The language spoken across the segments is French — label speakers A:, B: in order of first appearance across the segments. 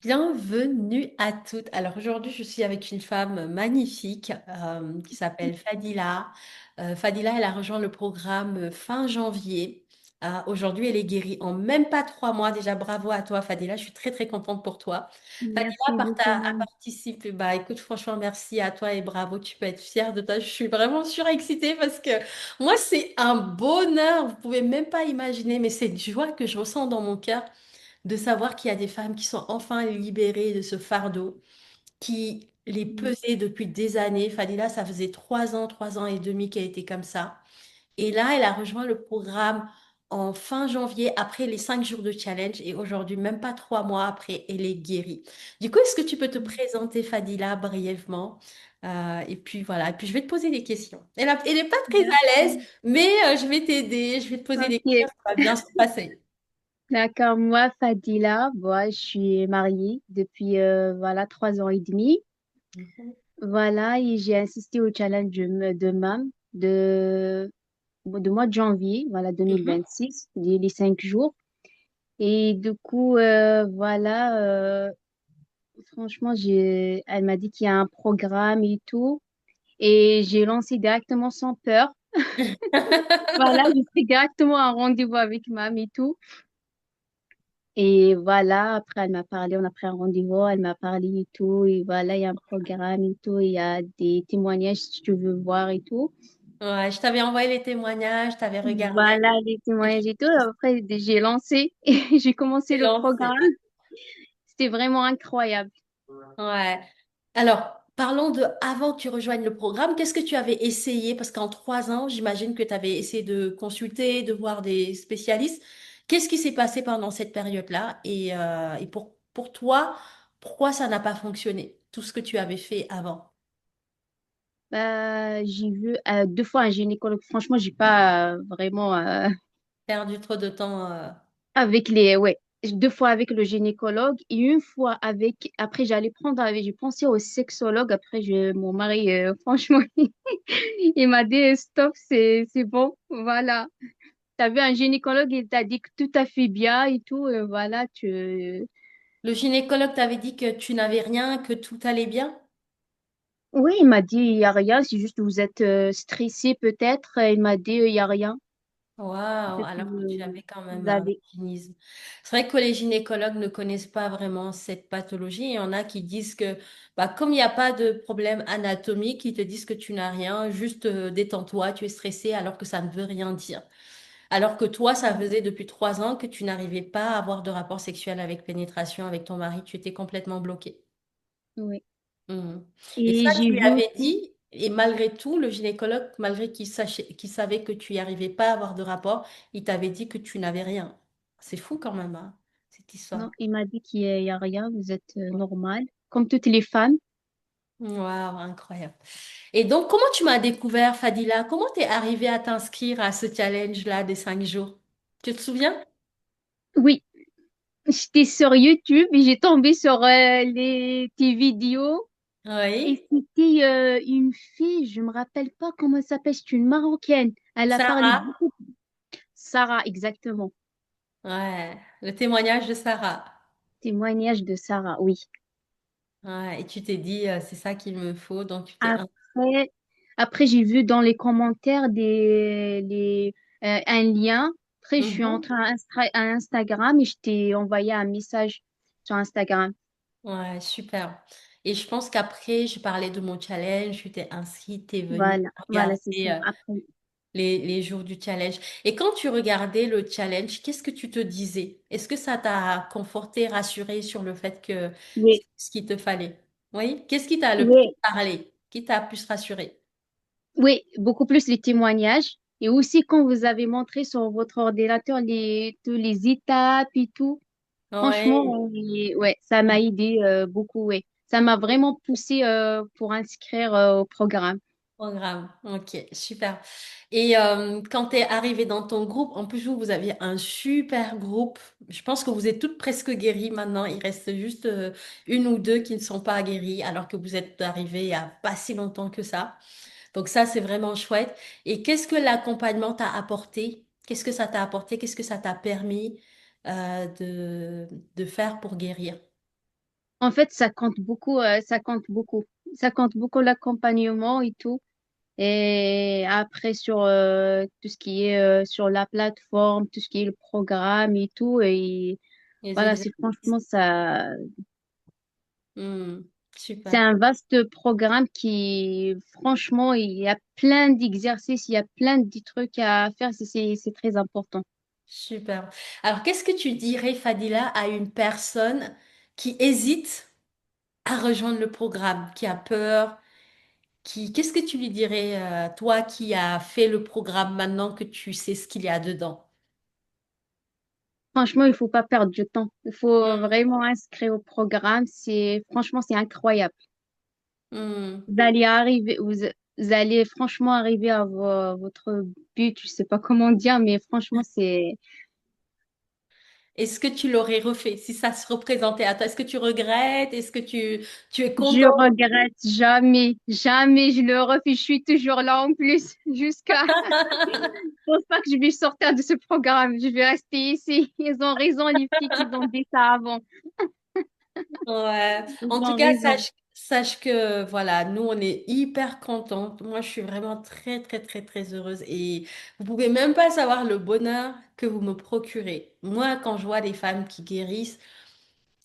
A: Bienvenue à toutes. Alors aujourd'hui, je suis avec une femme magnifique qui s'appelle Fadila. Fadila, elle a rejoint le programme fin janvier. Aujourd'hui, elle est guérie en même pas 3 mois. Déjà, bravo à toi, Fadila. Je suis très très contente pour toi. Fadila
B: Merci
A: a
B: beaucoup.
A: participé. Bah, écoute, franchement, merci à toi et bravo. Tu peux être fière de toi. Je suis vraiment surexcitée parce que moi, c'est un bonheur. Vous pouvez même pas imaginer, mais c'est une joie que je ressens dans mon cœur de savoir qu'il y a des femmes qui sont enfin libérées de ce fardeau qui les pesait depuis des années. Fadila, ça faisait 3 ans et demi qu'elle était comme ça. Et là, elle a rejoint le programme en fin janvier après les 5 jours de challenge et aujourd'hui, même pas 3 mois après, elle est guérie. Du coup, est-ce que tu peux te présenter, Fadila, brièvement? Et puis voilà, et puis je vais te poser des questions. Elle n'est pas très à l'aise,
B: Merci.
A: mais je vais t'aider, je vais te poser des questions,
B: Ok,
A: ça va bien se passer.
B: d'accord. Moi, Fadila, je suis mariée depuis 3 ans et demi.
A: Mhm.
B: Voilà, et j'ai assisté au challenge de MAM de mois de janvier, voilà,
A: Mhm.
B: 2026, les 5 jours. Et du coup, franchement, elle m'a dit qu'il y a un programme et tout. Et j'ai lancé directement sans peur. Voilà, j'ai pris directement un rendez-vous avec MAM et tout. Et voilà, après, elle m'a parlé, on a pris un rendez-vous, elle m'a parlé et tout. Et voilà, il y a un programme et tout. Il y a des témoignages si tu veux voir et tout.
A: Ouais, je t'avais envoyé les témoignages, tu avais regardé
B: Voilà, les
A: et
B: témoignages
A: tu
B: et tout. Après, j'ai lancé et j'ai commencé
A: t'es
B: le
A: lancé.
B: programme. C'était vraiment incroyable.
A: Ouais. Alors, parlons de avant que tu rejoignes le programme, qu'est-ce que tu avais essayé? Parce qu'en 3 ans, j'imagine que tu avais essayé de consulter, de voir des spécialistes. Qu'est-ce qui s'est passé pendant cette période-là? Et pour toi, pourquoi ça n'a pas fonctionné? Tout ce que tu avais fait avant.
B: J'ai vu 2 fois un gynécologue. Franchement, j'ai pas vraiment
A: Perdu trop de temps.
B: avec les, ouais, 2 fois avec le gynécologue et une fois avec, après j'ai pensé au sexologue. Après, mon mari, franchement, il m'a dit, stop, c'est bon, voilà. T'as vu un gynécologue, il t'a dit que tout a fait bien et tout, voilà,
A: Le gynécologue t'avait dit que tu n'avais rien, que tout allait bien?
B: Oui, il m'a dit, il n'y a rien, c'est juste que vous êtes stressé peut-être. Il m'a dit, il n'y a rien.
A: Waouh,
B: Peut-être que
A: alors que tu avais quand même
B: vous
A: un
B: avez.
A: vaginisme. C'est vrai que les gynécologues ne connaissent pas vraiment cette pathologie. Il y en a qui disent que, bah, comme il n'y a pas de problème anatomique, ils te disent que tu n'as rien, juste détends-toi, tu es stressé, alors que ça ne veut rien dire. Alors que toi, ça faisait depuis 3 ans que tu n'arrivais pas à avoir de rapport sexuel avec pénétration avec ton mari, tu étais complètement bloqué.
B: Oui.
A: Mhm. Et ça,
B: Et j'ai
A: tu lui
B: vu
A: avais
B: aussi.
A: dit, et malgré tout, le gynécologue, malgré qu'il savait que tu n'y arrivais pas à avoir de rapport, il t'avait dit que tu n'avais rien. C'est fou quand même, hein, cette
B: Non,
A: histoire.
B: il m'a dit qu'il y a rien, vous êtes normal, comme toutes les femmes.
A: Waouh, incroyable. Et donc, comment tu m'as découvert, Fadila? Comment t'es arrivée à t'inscrire à ce challenge-là des 5 jours? Tu te souviens?
B: Oui, j'étais sur YouTube et j'ai tombé sur tes vidéos
A: Oui.
B: et c'était une fille, je me rappelle pas comment elle s'appelle, c'est une Marocaine. Elle a parlé
A: Sarah?
B: beaucoup. Sarah, exactement.
A: Ouais, le témoignage de Sarah.
B: Témoignage de Sarah, oui.
A: Ouais, et tu t'es dit, c'est ça qu'il me faut, donc tu t'es...
B: Après, après j'ai vu dans les commentaires un lien. Après, je suis
A: Mhm.
B: entrée à Instagram et je t'ai envoyé un message sur Instagram.
A: Ouais, super. Et je pense qu'après, je parlais de mon challenge, tu t'es inscrite, t'es venue
B: Voilà, voilà, c'est
A: regarder
B: ça. Après,
A: les jours du challenge. Et quand tu regardais le challenge, qu'est-ce que tu te disais? Est-ce que ça t'a conforté, rassuré sur le fait que
B: oui,
A: c'est ce qu'il te fallait? Oui? Qu'est-ce qui t'a le plus
B: oui,
A: parlé? Qui t'a plus rassuré?
B: oui, beaucoup plus les témoignages. Et aussi quand vous avez montré sur votre ordinateur tous les étapes et tout.
A: Oui.
B: Franchement, ouais, ça m'a aidé beaucoup, ouais. Ça m'a vraiment poussé pour inscrire au programme.
A: Programme, ok, super. Et quand tu es arrivé dans ton groupe, en plus vous aviez un super groupe. Je pense que vous êtes toutes presque guéries maintenant. Il reste juste une ou deux qui ne sont pas guéries, alors que vous êtes arrivées il n'y a pas si longtemps que ça. Donc ça, c'est vraiment chouette. Et qu'est-ce que l'accompagnement t'a apporté? Qu'est-ce que ça t'a apporté? Qu'est-ce que ça t'a permis de faire pour guérir?
B: En fait, ça compte beaucoup, ça compte beaucoup. Ça compte beaucoup l'accompagnement et tout. Et après, sur tout ce qui est sur la plateforme, tout ce qui est le programme et tout. Et
A: Les
B: voilà, c'est
A: exercices.
B: franchement ça.
A: Hmm,
B: C'est
A: super,
B: un vaste programme qui, franchement, il y a plein d'exercices, il y a plein de trucs à faire. C'est très important.
A: super. Alors, qu'est-ce que tu dirais, Fadila, à une personne qui hésite à rejoindre le programme, qui a peur, qu'est-ce que tu lui dirais, toi qui as fait le programme maintenant que tu sais ce qu'il y a dedans?
B: Franchement, il faut pas perdre du temps. Il faut vraiment inscrire au programme. Franchement, c'est incroyable.
A: Hmm.
B: Vous allez arriver, vous allez franchement arriver à votre but. Je sais pas comment dire, mais franchement,
A: Est-ce que tu l'aurais refait si ça se représentait à toi? Est-ce que tu regrettes? Est-ce que tu es
B: je
A: content?
B: regrette jamais, jamais je le refais. Je suis toujours là en plus jusqu'à, je pense pas que je vais sortir de ce programme. Je vais rester ici. Ils ont raison, les filles, qu'ils ont dit ça avant.
A: Ouais.
B: Ils
A: En tout
B: ont
A: cas,
B: raison.
A: sache que voilà, nous, on est hyper contentes. Moi, je suis vraiment très, très, très, très heureuse. Et vous pouvez même pas savoir le bonheur que vous me procurez. Moi, quand je vois des femmes qui guérissent,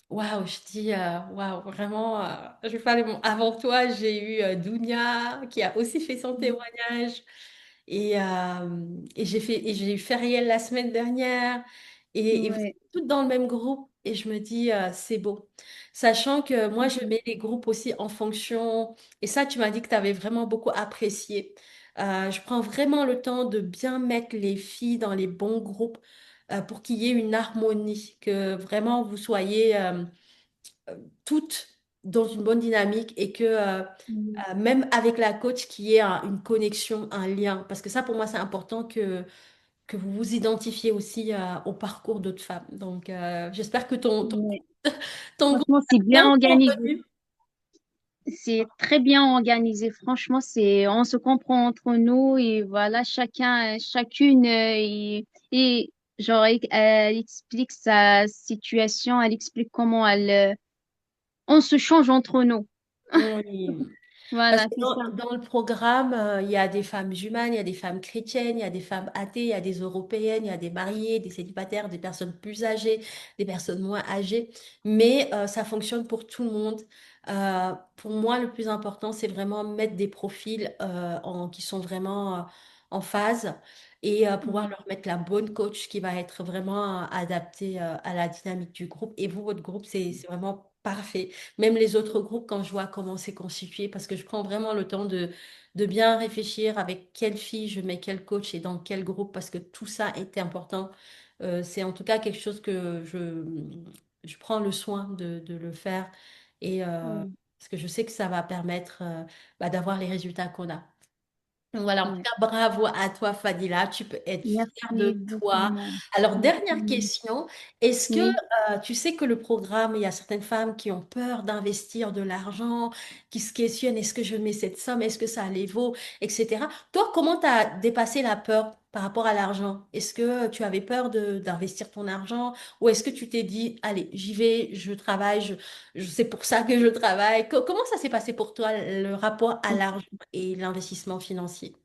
A: waouh, je dis, waouh, vraiment, je vais pas avant toi, j'ai eu Dounia qui a aussi fait son témoignage. Et j'ai eu Feriel la semaine dernière. Et vous êtes
B: Ouais.
A: toutes dans le même groupe. Et je me dis, c'est beau. Sachant que moi, je mets les groupes aussi en fonction. Et ça, tu m'as dit que tu avais vraiment beaucoup apprécié. Je prends vraiment le temps de bien mettre les filles dans les bons groupes pour qu'il y ait une harmonie, que vraiment vous soyez toutes dans une bonne dynamique et que même avec la coach, qu'il y ait une connexion, un lien. Parce que ça, pour moi, c'est important que vous vous identifiez aussi au parcours d'autres femmes. Donc, j'espère que
B: Ouais.
A: ton groupe
B: Franchement,
A: est
B: c'est bien
A: bien
B: organisé.
A: convenu.
B: C'est très bien organisé. Franchement, on se comprend entre nous et voilà, chacune, et genre, elle explique sa situation, elle explique comment on se change entre nous.
A: Oui. Parce
B: Voilà,
A: que
B: c'est ça.
A: dans le programme, il y a des femmes musulmanes, il y a des femmes chrétiennes, il y a des femmes athées, il y a des européennes, il y a des mariées, des célibataires, des personnes plus âgées, des personnes moins âgées. Mais ça fonctionne pour tout le monde. Pour moi, le plus important, c'est vraiment mettre des profils qui sont vraiment en phase et pouvoir
B: Ouais,
A: leur mettre la bonne coach qui va être vraiment adaptée à la dynamique du groupe. Et vous, votre groupe, c'est vraiment parfait. Même les autres groupes, quand je vois comment c'est constitué, parce que je prends vraiment le temps de bien réfléchir avec quelle fille je mets quel coach et dans quel groupe, parce que tout ça est important. C'est en tout cas quelque chose que je prends le soin de le faire et
B: ouais,
A: parce que je sais que ça va permettre d'avoir les résultats qu'on a. Donc voilà, en tout
B: ouais.
A: cas, bravo à toi, Fadila. Tu peux être fière de
B: Merci
A: toi.
B: beaucoup.
A: Alors, dernière
B: Merci.
A: question. Est-ce que
B: Oui.
A: tu sais que le programme, il y a certaines femmes qui ont peur d'investir de l'argent, qui se questionnent, est-ce que je mets cette somme, est-ce que ça les vaut, etc. Toi, comment tu as dépassé la peur par rapport à l'argent? Est-ce que tu avais peur d'investir ton argent ou est-ce que tu t'es dit, allez, j'y vais, je travaille, c'est pour ça que je travaille. Comment ça s'est passé pour toi, le rapport à l'argent et l'investissement financier?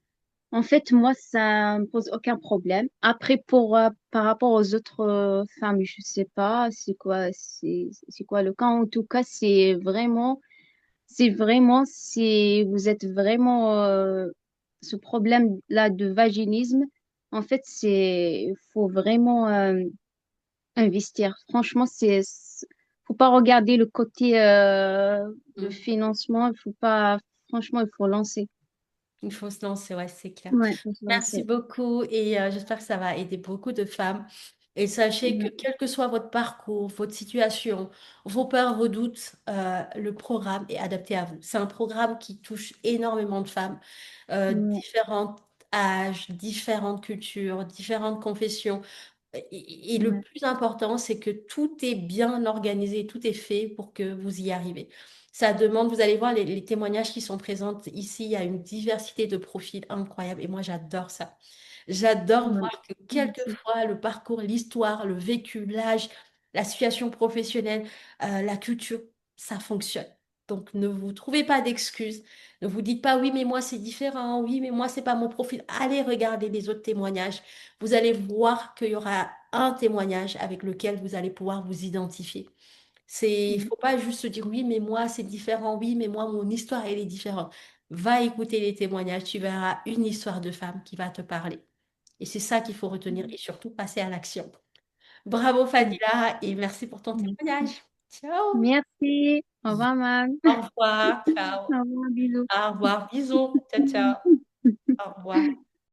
B: En fait, moi, ça me pose aucun problème. Après, par rapport aux autres femmes, je sais pas c'est quoi le cas. En tout cas, si vous êtes vraiment ce problème-là de vaginisme, en fait, il faut vraiment investir. Franchement, faut pas regarder le côté de financement. Il faut pas, franchement, il faut lancer.
A: Il faut se lancer, ouais, c'est clair.
B: Ouais, faut se
A: Merci
B: lancer.
A: beaucoup et j'espère que ça va aider beaucoup de femmes. Et sachez que
B: Ouais,
A: quel que soit votre parcours, votre situation, vos peurs, vos doutes, le programme est adapté à vous. C'est un programme qui touche énormément de femmes,
B: ouais,
A: différents âges, différentes cultures, différentes confessions. Et le
B: ouais,
A: plus important, c'est que tout est bien organisé, tout est fait pour que vous y arrivez. Ça demande, vous allez voir les témoignages qui sont présents ici, il y a une diversité de profils incroyable et moi j'adore ça. J'adore
B: ouais.
A: voir que
B: Merci.
A: quelquefois le parcours, l'histoire, le vécu, l'âge, la situation professionnelle, la culture, ça fonctionne. Donc, ne vous trouvez pas d'excuses. Ne vous dites pas, oui, mais moi, c'est différent. Oui, mais moi, c'est pas mon profil. Allez regarder les autres témoignages. Vous allez voir qu'il y aura un témoignage avec lequel vous allez pouvoir vous identifier. Il
B: Mhm.
A: faut pas juste se dire, oui, mais moi, c'est différent. Oui, mais moi, mon histoire, elle est différente. Va écouter les témoignages. Tu verras une histoire de femme qui va te parler. Et c'est ça qu'il faut retenir et surtout passer à l'action. Bravo Fadila et merci pour ton
B: Mhm.
A: témoignage. Ciao.
B: Merci. Au revoir, Mam.
A: Au revoir. Ciao.
B: Au revoir, bisous.
A: Au revoir. Bisous. Ciao, ciao. Au revoir.